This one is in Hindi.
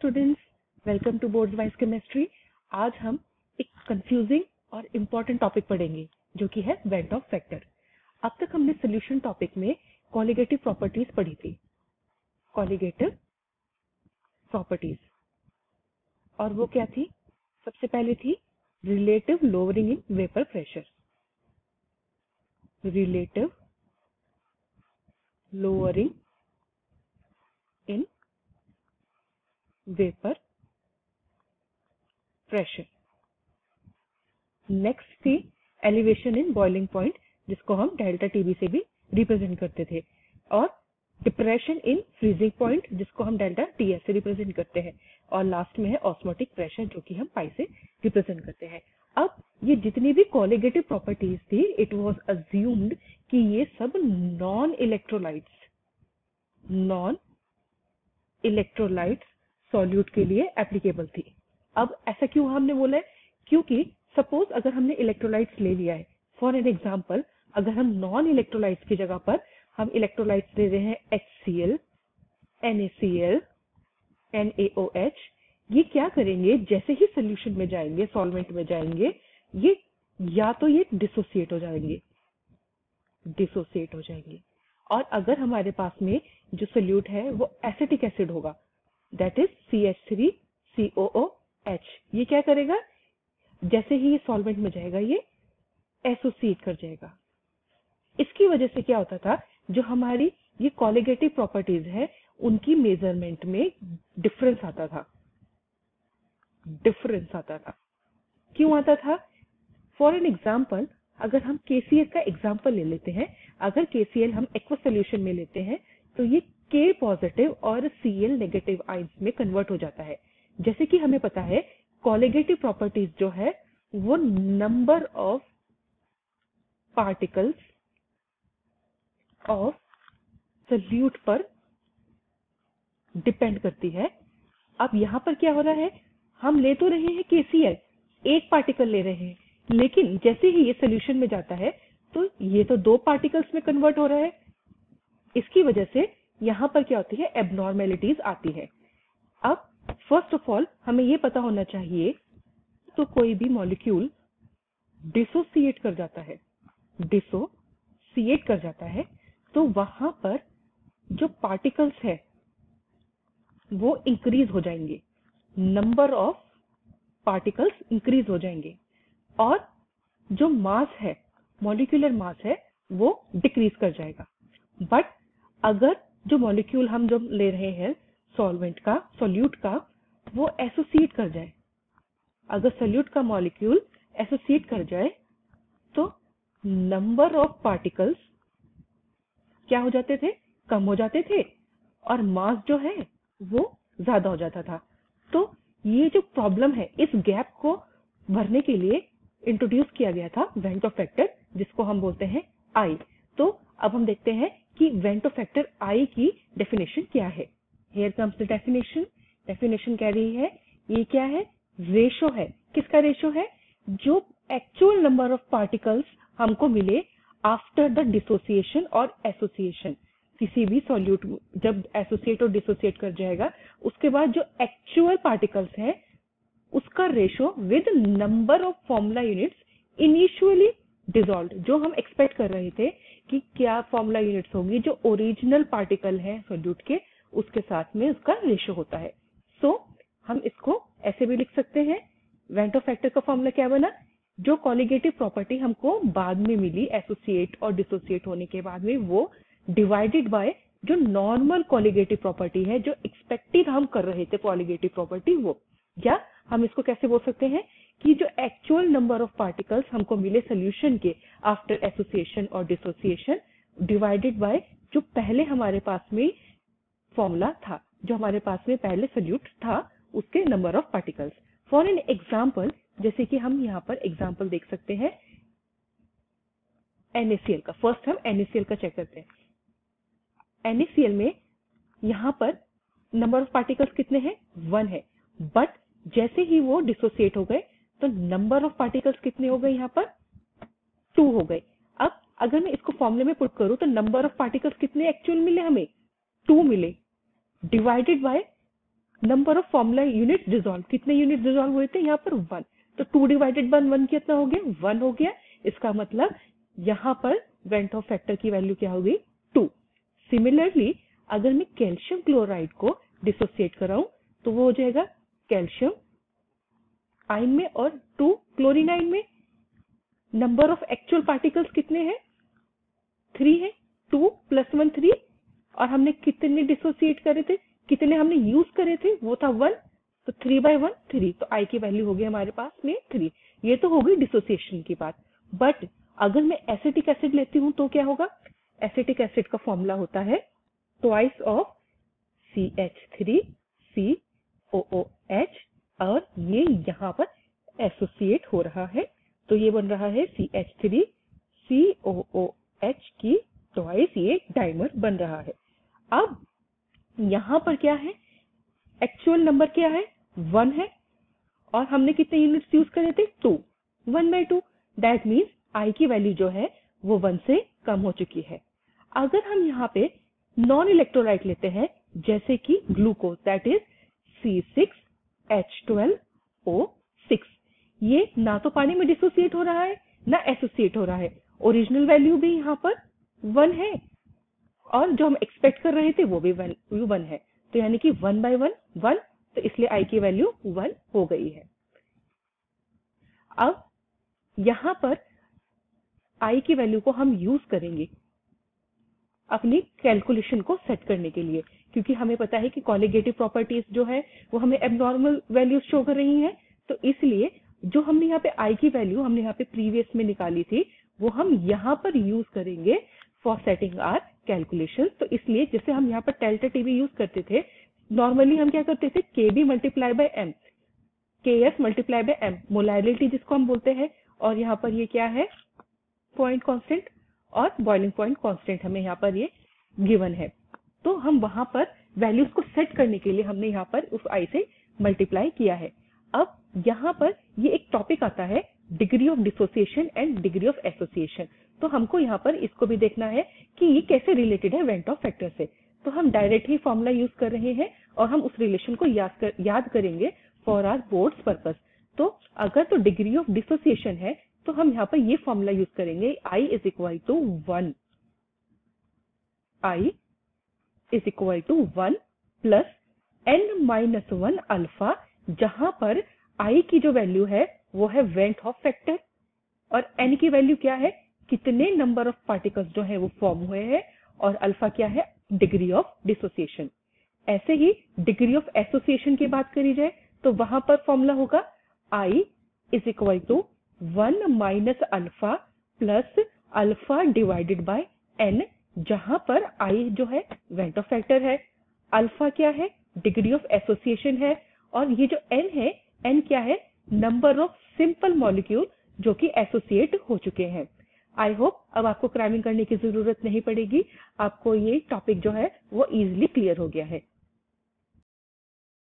Students, welcome to boards wise chemistry. आज हम एक कंफ्यूजिंग और इम्पोर्टेंट टॉपिक पढ़ेंगे जो कि है वेंट ऑफ फैक्टर। अब तक हमने सोल्यूशन टॉपिक में कॉलिगेटिव प्रॉपर्टीज पढ़ी थी, कॉलिगेटिव प्रॉपर्टीज, और वो क्या थी? सबसे पहले थी relative lowering in vapour pressure, relative lowering in vapour pressure. Next थी एलिवेशन इन बॉइलिंग पॉइंट, जिसको हम डेल्टा टीबी से भी रिप्रेजेंट करते थे, और डिप्रेशन इन फ्रीजिंग पॉइंट, जिसको हम डेल्टा टीएस से रिप्रेजेंट करते हैं, और लास्ट में है ऑस्मोटिक प्रेशर, जो कि हम पाई से रिप्रेजेंट करते हैं। अब ये जितनी भी कॉलिगेटिव प्रॉपर्टीज थी, इट वाज अज्यूम्ड कि ये सब नॉन इलेक्ट्रोलाइट्स सॉल्यूट के लिए एप्लीकेबल थी। अब ऐसा क्यों हमने बोला है? क्योंकि सपोज अगर हमने इलेक्ट्रोलाइट्स ले लिया है, फॉर एन एग्जांपल, अगर हम नॉन इलेक्ट्रोलाइट्स की जगह पर हम इलेक्ट्रोलाइट्स ले रहे हैं HCl, NaCl, NaOH, ये क्या करेंगे? जैसे ही सोल्यूशन में जाएंगे, सॉल्वेंट में जाएंगे, ये या तो ये डिसोसिएट हो जाएंगे, और अगर हमारे पास में जो सोल्यूट है वो एसिटिक एसिड होगा, दैट इज CH3COOH, ये क्या करेगा? जैसे ही ये सॉल्वेंट में जाएगा ये एसोसिएट कर जाएगा। इसकी वजह से क्या होता था, जो हमारी ये कॉलिगेटिव प्रॉपर्टीज है उनकी मेजरमेंट में डिफरेंस आता था। क्यों आता था? फॉर एन एग्जाम्पल, अगर हम KCl का एग्जाम्पल ले लेते हैं, अगर KCl हम एक्वस सोल्यूशन में लेते हैं तो ये K पॉजिटिव और Cl नेगेटिव आयंस में कन्वर्ट हो जाता है। जैसे कि हमें पता है कॉलिगेटिव प्रॉपर्टीज जो है वो number of particles of solute पर डिपेंड करती है। अब यहाँ पर क्या हो रहा है, हम ले तो रहे हैं KCl, एक पार्टिकल ले रहे हैं, लेकिन जैसे ही ये सोल्यूशन में जाता है तो ये तो दो पार्टिकल्स में कन्वर्ट हो रहा है। इसकी वजह से यहाँ पर क्या होती है, एबनॉर्मेलिटीज आती है। अब फर्स्ट ऑफ ऑल हमें ये पता होना चाहिए, तो कोई भी मॉलिक्यूल डिसोसिएट कर जाता है तो वहां पर जो पार्टिकल्स है वो इंक्रीज हो जाएंगे, नंबर ऑफ पार्टिकल्स इंक्रीज हो जाएंगे, और जो मास है, मॉलिक्यूलर मास है, वो डिक्रीज कर जाएगा। बट अगर जो मॉलिक्यूल हम जो ले रहे हैं सोल्यूट का, वो एसोसिएट कर जाए, अगर सोल्यूट का मॉलिक्यूल एसोसिएट कर जाए तो नंबर ऑफ पार्टिकल्स क्या हो जाते थे? कम हो जाते थे, और मास जो है वो ज्यादा हो जाता था। तो ये जो प्रॉब्लम है, इस गैप को भरने के लिए इंट्रोड्यूस किया गया था वेंट ऑफ फैक्टर, जिसको हम बोलते हैं I। तो अब हम देखते हैं कि वेंट ऑफ फैक्टर I की डेफिनेशन क्या है। हियर कम्स द डेफिनेशन कह रही है, ये क्या है? रेशो है। किसका रेशो है? जो एक्चुअल नंबर ऑफ पार्टिकल्स हमको मिले आफ्टर द डिसोसिएशन और एसोसिएशन। किसी भी सॉल्यूट जब एसोसिएट और डिसोसिएट कर जाएगा, उसके बाद जो एक्चुअल पार्टिकल्स है उसका ratio with number of formula units initially dissolved. जो हम एक्सपेक्ट कर रहे थे कि क्या फॉर्मूला यूनिट्स होगी, जो ओरिजिनल पार्टिकल है सॉल्यूट के, उसके साथ में उसका रेशो होता है। सो हम इसको ऐसे भी लिख सकते हैं, वेंट ऑफ फैक्टर का फॉर्मूला क्या बना? जो कॉलिगेटिव प्रॉपर्टी हमको बाद में मिली एसोसिएट और डिसोसिएट होने के बाद में, वो डिवाइडेड बाय जो नॉर्मल कॉलिगेटिव प्रॉपर्टी है, जो एक्सपेक्टेड हम कर रहे थे कॉलिगेटिव प्रॉपर्टी, वो। या हम इसको कैसे बोल सकते हैं कि जो एक्चुअल नंबर ऑफ पार्टिकल्स हमको मिले सोल्यूशन के आफ्टर एसोसिएशन और डिसोसिएशन, डिवाइडेड बाय जो पहले हमारे पास में फॉर्मूला था, जो हमारे पास में पहले सोल्यूट था, उसके number of particles. For an example, जैसे कि हम यहाँ पर एग्जाम्पल देख सकते हैं NaCl का। फर्स्ट हम NaCl का चेक करते हैं। NaCl में यहाँ पर नंबर ऑफ पार्टिकल्स कितने हैं? 1 है, बट जैसे ही वो डिसोसिएट हो गए तो नंबर ऑफ पार्टिकल्स कितने हो गए? यहाँ पर 2 हो गए। अब अगर मैं इसको फॉर्मूले में पुट करूं तो नंबर ऑफ पार्टिकल्स कितने एक्चुअल मिले हमें? 2 मिले, divided by number of formula units dissolve, कितने यूनिट डिसॉल्व हुए थे यहाँ पर 1, तो 2 डिवाइडेड बाय 1 कितना हो गया 1 हो गया। इसका मतलब यहाँ पर वेंट ऑफ फैक्टर की वैल्यू क्या हो गई 2। सिमिलरली अगर मैं कैल्शियम क्लोराइड को डिसोसिएट कराऊं तो वो हो जाएगा कैल्शियम आयन में और 2 क्लोरीन आयन में। नंबर ऑफ एक्चुअल पार्टिकल्स कितने हैं 3 है, 2 + 1 3, और हमने कितने डिसोसिएट करे थे, कितने हमने यूज करे थे वो था 1, तो 3/1 3, तो आई की वैल्यू हो गई हमारे पास में 3। ये तो हो गई डिसोसिएशन की बात। बट अगर मैं एसिटिक एसिड लेती हूं तो क्या होगा, एसिटिक एसिड का फॉर्मूला होता है ट्वाइस ऑफ CH3COOH, और ये यहाँ पर एसोसिएट हो रहा है, तो ये बन रहा है CH3COOH की ट्वाइस, ये डाइमर बन रहा है। अब यहाँ पर क्या है, एक्चुअल नंबर क्या है 1 है, और हमने कितने यूनिट्स यूज करे थे 2, 1/2, दैट मीन्स आई की वैल्यू जो है वो 1 से कम हो चुकी है। अगर हम यहाँ पे नॉन इलेक्ट्रोलाइट लेते हैं जैसे कि ग्लूकोज, दैट इज C6H12O6, ये ना तो पानी में डिसोसिएट हो रहा है ना एसोसिएट हो रहा है, ओरिजिनल वैल्यू भी यहाँ पर 1 है और जो हम एक्सपेक्ट कर रहे थे वो भी वैल्यू 1 है, तो यानी कि 1/1 1, तो इसलिए आई की वैल्यू 1 हो गई है। अब यहाँ पर आई की वैल्यू को हम यूज करेंगे अपनी कैलकुलेशन को सेट करने के लिए, क्योंकि हमें पता है कि कॉलिगेटिव प्रॉपर्टीज जो है वो हमें एबनॉर्मल वैल्यूज शो कर रही हैं, तो इसलिए जो हमने यहाँ पे आई की वैल्यू हमने यहाँ पे प्रीवियस में निकाली थी वो हम यहाँ पर यूज करेंगे फॉर सेटिंग आर कैलकुलेशन। तो इसलिए जैसे हम यहाँ पर डेल्टा टीबी यूज करते थे, नॉर्मली हम क्या करते थे KB × m, KS × m, molarity जिसको हम बोलते हैं, और यहाँ पर ये क्या है पॉइंट कांस्टेंट और बॉइलिंग पॉइंट कांस्टेंट हमें यहाँ पर ये गिवन है। तो हम वहां पर वैल्यूज को सेट करने के लिए हमने यहाँ पर उस आई से मल्टीप्लाई किया है। अब यहाँ पर ये एक टॉपिक आता है degree of dissociation and degree of association, तो हमको यहाँ पर इसको भी देखना है कि ये कैसे रिलेटेड है वेंट ऑफ फैक्टर से। तो हम डायरेक्ट ही फॉर्मूला यूज कर रहे हैं और हम उस रिलेशन को याद करेंगे फॉर आवर बोर्ड्स पर्पस। तो अगर तो डिग्री ऑफ डिसोसिएशन है तो हम यहाँ पर ये फॉर्मूला यूज करेंगे I = 1, I = 1 + n-1 अल्फा, जहां पर I की जो वैल्यू है वो है वेंट ऑफ फैक्टर और n की वैल्यू क्या है, कितने नंबर ऑफ पार्टिकल्स जो है वो फॉर्म हुए हैं, और अल्फा क्या है डिग्री ऑफ डिसोसिएशन। ऐसे ही डिग्री ऑफ एसोसिएशन की बात करी जाए तो वहां पर फॉर्मूला होगा I = 1 - alpha plus alpha divided by n, जहां पर I जो है वेंट ऑफ फैक्टर है, अल्फा क्या है डिग्री ऑफ एसोसिएशन है, और ये जो n है, n क्या है नंबर ऑफ सिंपल मॉलिक्यूल जो कि एसोसिएट हो चुके हैं। आई होप अब आपको क्रैमिंग करने की जरूरत नहीं पड़ेगी, आपको ये टॉपिक जो है वो इजीली क्लियर हो गया है।